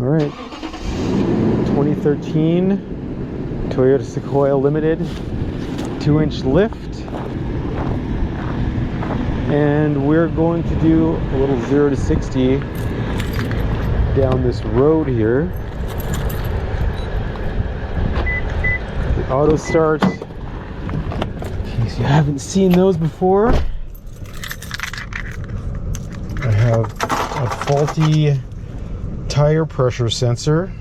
All right, 2013 Toyota Sequoia Limited 2-inch lift, and we're going to do a little 0 to 60 down this road here. The auto start, in case you haven't seen those before. I have a faulty tire pressure sensor. I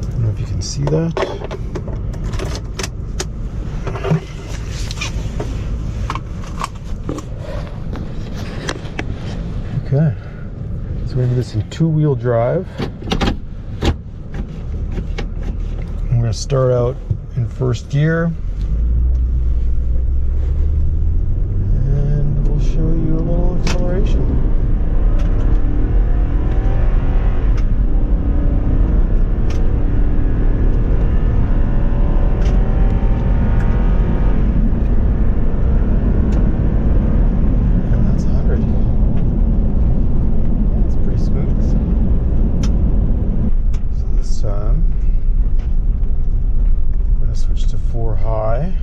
don't know if you can see that. Okay, so we're going to do this in 2-wheel drive. I'm going to start out in first gear, and we'll show you a little acceleration. Switch to 4 high,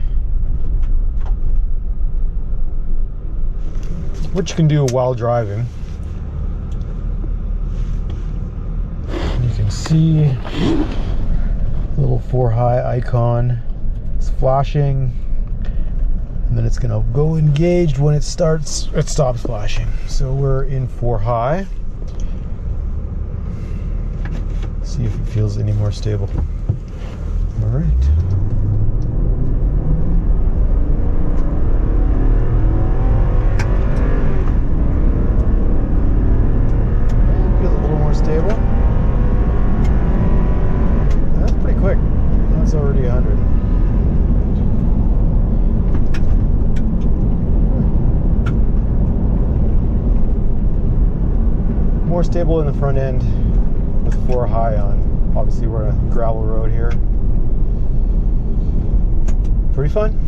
which you can do while driving. You can see the little 4 high icon is flashing, and then it's going to go engaged when it stops flashing. So we're in 4 high. See if it feels any more stable. All right. Stable. That's pretty quick. That's already 100. More stable in the front end with 4 high on. Obviously we're on a gravel road here. Pretty fun.